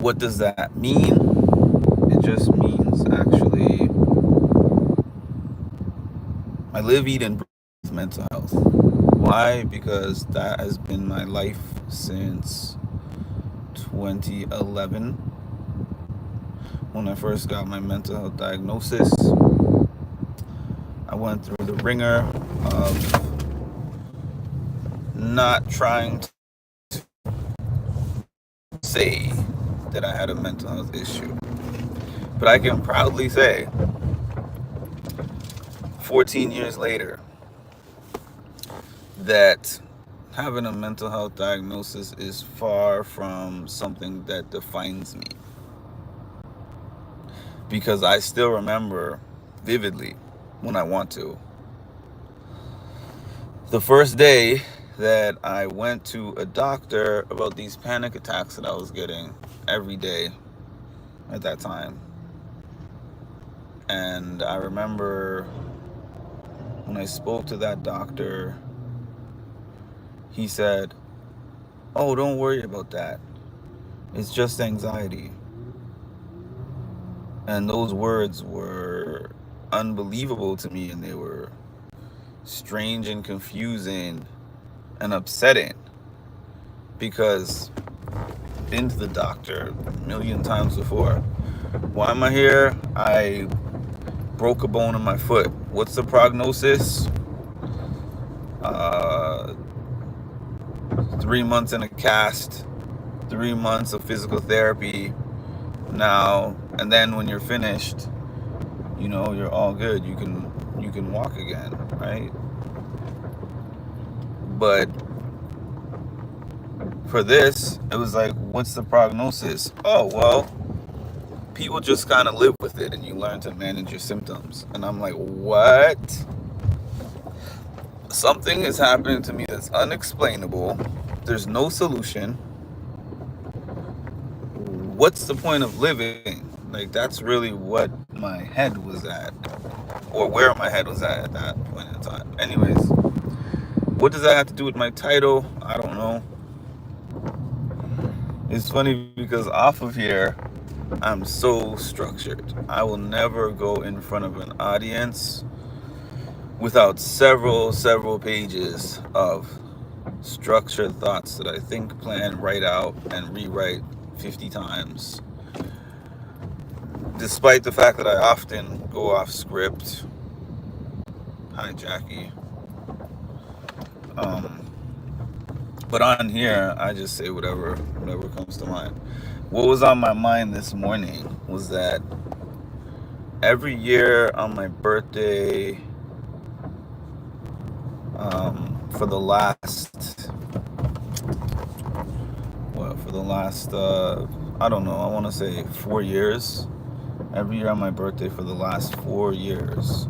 What does that mean? It just means actually I live, eat, and breathe mental health. Why? Because that has been my life since 2011 when I first got my mental health diagnosis. I went through the ringer of not trying to say that I had a mental health issue. But I can proudly say, 14 years later, that having a mental health diagnosis is far from something that defines me. Because I still remember vividly when I want to. The first day that I went to a doctor about these panic attacks that I was getting every day at that time. And I remember when I spoke to that doctor, he said, "Oh, don't worry about that. It's just anxiety." And those words were unbelievable to me, and they were strange and confusing and upsetting because I've been to the doctor a million times before. Why am I here? I broke a bone in my foot. What's the prognosis? Uh, 3 months in a cast, 3 months of physical therapy now, and then when you're finished, you're all good. You can walk again, right? But for this, it was like, what's the prognosis? Oh, well, people just kind of live with it and you learn to manage your symptoms. And I'm like, what? Something is happening to me that's unexplainable. There's no solution. What's the point of living? Like, that's really what my head was at, or where my head was at that point in time. Anyways, what does that have to do with my title? I don't know. It's funny because off of here, I'm so structured. I will never go in front of an audience without several pages of structured thoughts that I think, plan, write out, and rewrite 50 times. Despite the fact that I often go off script. Hi, Jackie. But on here, I just say whatever comes to mind. What was on my mind this morning was that every year on my birthday, for the last, I don't know, I want to say 4 years. Every year on my birthday for the last 4 years,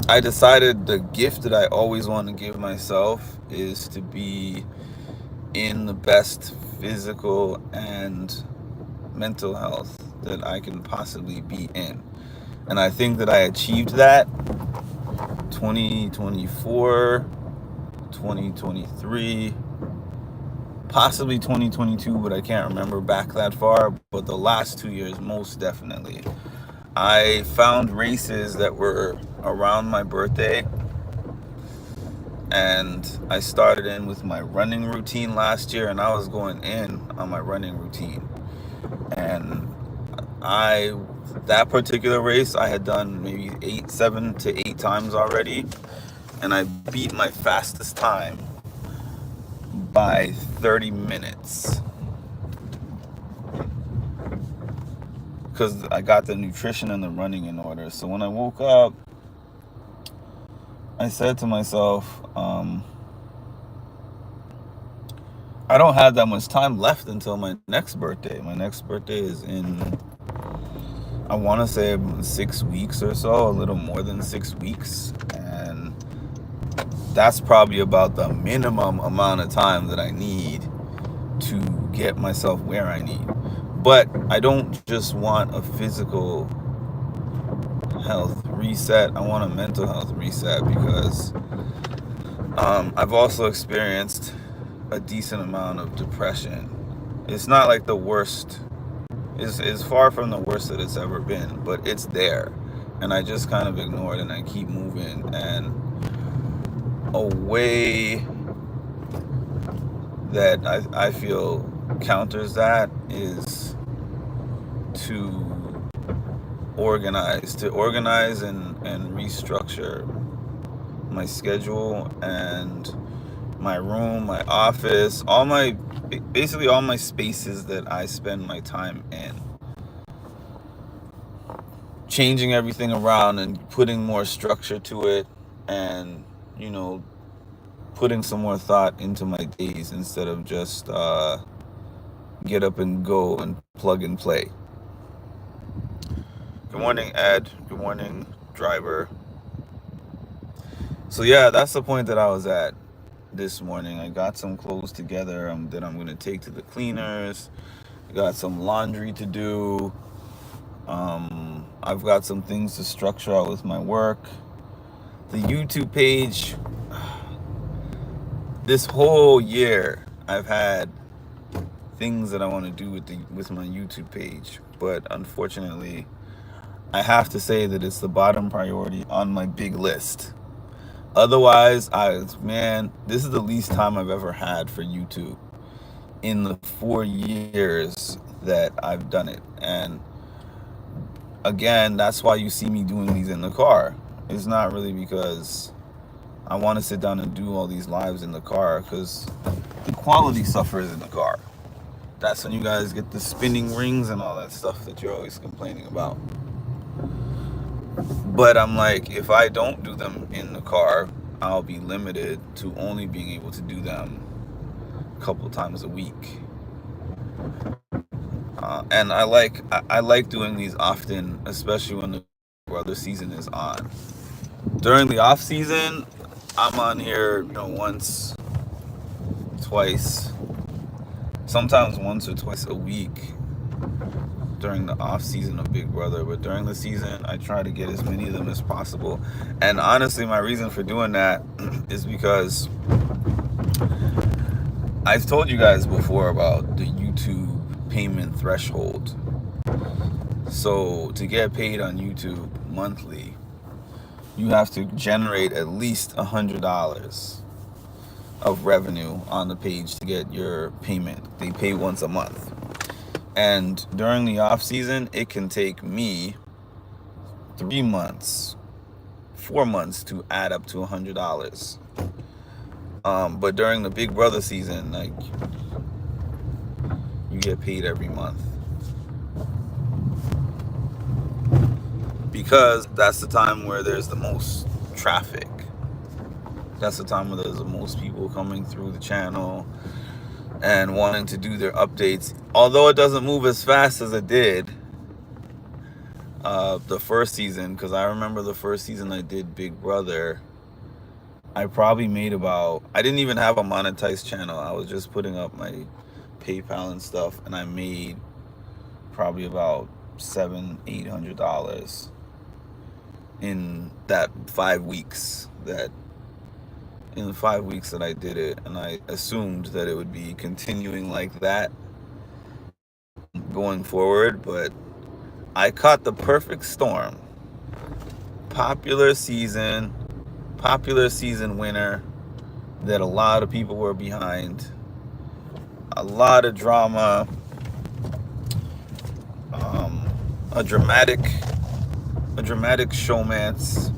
I decided the gift that I always want to give myself is to be in the best physical and mental health that I can possibly be in. And I think that I achieved that 2024, 2023, possibly 2022, but I can't remember back that far. But the last 2 years, most definitely. I found races that were around my birthday, and I started in with my running routine last year, and I was going in on my running routine. And that particular race I had done maybe 7 to 8 times already, and I beat my fastest time by 30 minutes because I got the nutrition and the running in order. So when I woke up, I said to myself, I don't have that much time left until my next birthday. My next birthday is in, I want to say, 6 weeks or so, a little more than 6 weeks. And that's probably about the minimum amount of time that I need to get myself where I need. But I don't just want a physical health reset. I want a mental health reset because I've also experienced a decent amount of depression. It's not like the worst. It's far from the worst that it's ever been, but it's there. And I just kind of ignore it and I keep moving. And a way that I feel counters that is to organize and restructure my schedule and my room, my office, basically all my spaces that I spend my time in. Changing everything around and putting more structure to it, and putting some more thought into my days instead of just get up and go and plug and play. Good morning, Ed. Good morning, driver. So yeah, that's the point that I was at this morning. I got some clothes together that I'm going to take to the cleaners. I got some laundry to do. I've got some things to structure out with my work. The YouTube page, this whole year I've had things that I want to do with my YouTube page, but unfortunately I have to say that it's the bottom priority on my big list. Otherwise, this is the least time I've ever had for YouTube in the 4 years that I've done it. And again, that's why you see me doing these in the car. It's not really because I want to sit down and do all these lives in the car, because the quality suffers in the car. That's when you guys get the spinning rings and all that stuff that you're always complaining about. But I'm like, if I don't do them in the car, I'll be limited to only being able to do them a couple of times a week. And I like doing these often, especially when the brother season is on. During the off season, I'm on here, once, twice, sometimes once or twice a week during the off season of Big Brother. But during the season, I try to get as many of them as possible. And honestly, my reason for doing that is because I've told you guys before about the YouTube payment threshold. So to get paid on YouTube monthly, you have to generate at least $100 of revenue on the page to get your payment. They pay once a month. And during the off season, it can take me 3 months, 4 months to add up to $100. But during the Big Brother season, you get paid every month, because that's the time where there's the most traffic. That's the time where there's the most people coming through the channel and wanting to do their updates. Although it doesn't move as fast as it did the first season, because I remember the first season I did Big Brother, I probably made I didn't even have a monetized channel. I was just putting up my PayPal and stuff, and I made probably about $700-800 in that 5 weeks that I did it. And I assumed that it would be continuing like that going forward, but I caught the perfect storm. Popular season winner that a lot of people were behind. A lot of drama, a dramatic showmance.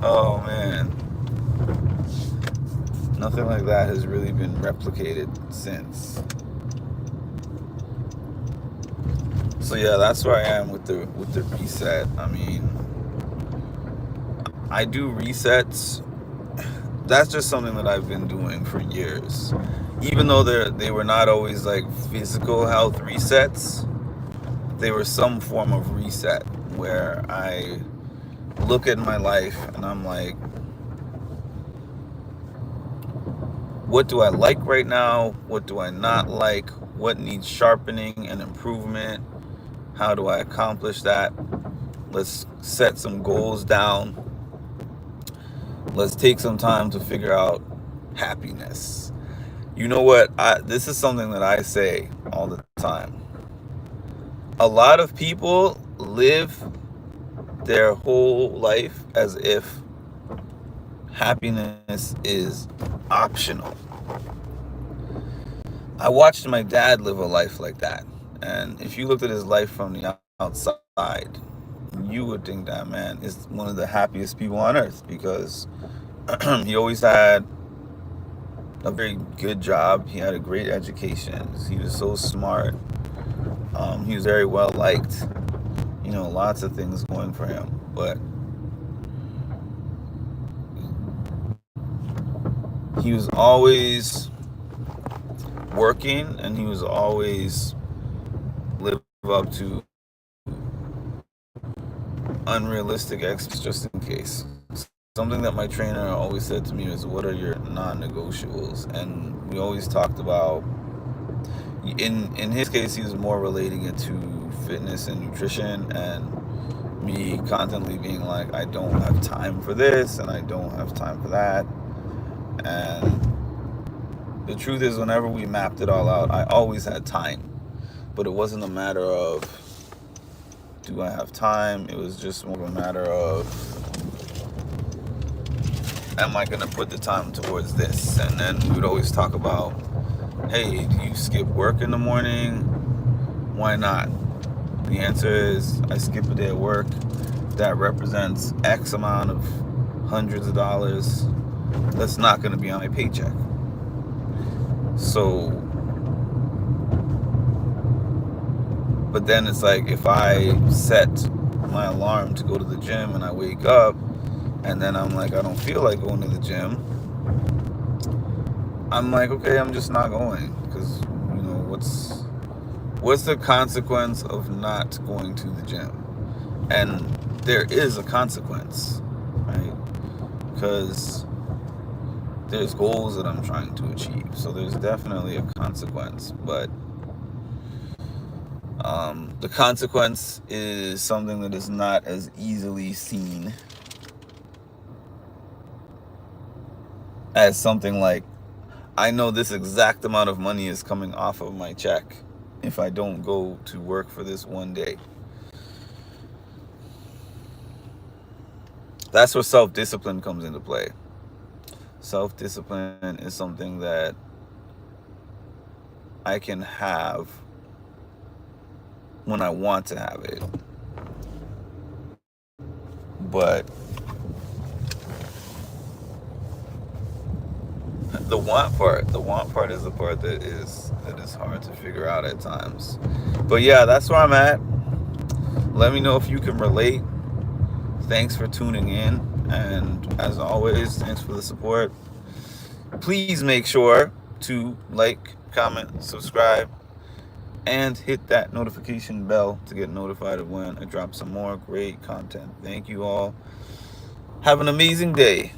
Oh man, nothing like that has really been replicated since. So yeah, that's where I am with the reset. I mean, I do resets. That's just something that I've been doing for years. Even though they were not always like physical health resets, they were some form of reset where I look at my life and I'm like, what do I like right now? What do I not like? What needs sharpening and improvement? How do I accomplish that? Let's set some goals down. Let's take some time to figure out happiness. You know what? This is something that I say all the time. A lot of people live their whole life as if happiness is optional. I watched my dad live a life like that. And if you looked at his life from the outside, you would think that man is one of the happiest people on earth, because he always had a very good job. He had a great education. He was so smart. He was very well liked. Lots of things going for him. But he was always working, and he was always live up to unrealistic expectations just in case. Something that my trainer always said to me is, what are your non-negotiables? And we always talked about, in his case, he was more relating it to fitness and nutrition, and me constantly being like, I don't have time for this and I don't have time for that. And the truth is, whenever we mapped it all out, I always had time. But it wasn't a matter of, do I have time? It was just more of a matter of, am I going to put the time towards this? And then we would always talk about, hey, do you skip work in the morning? Why not? The answer is, I skip a day at work. That represents X amount of hundreds of dollars. That's not going to be on my paycheck. So, but then it's like, if I set my alarm to go to the gym and I wake up and then I'm like, I don't feel like going to the gym, I'm like, okay, I'm just not going, because what's the consequence of not going to the gym? And there is a consequence, right? Because there's goals that I'm trying to achieve, so there's definitely a consequence. But the consequence is something that is not as easily seen as something like, I know this exact amount of money is coming off of my check if I don't go to work for this one day. That's where self-discipline comes into play. Self-discipline is something that I can have when I want to have it. But the want part is the part that is hard to figure out at times. But yeah, that's where I'm at. Let me know if you can relate. Thanks for tuning in, and as always, thanks for the support. Please make sure to like, comment, subscribe, and hit that notification bell to get notified of when I drop some more great content. Thank you all. Have an amazing day.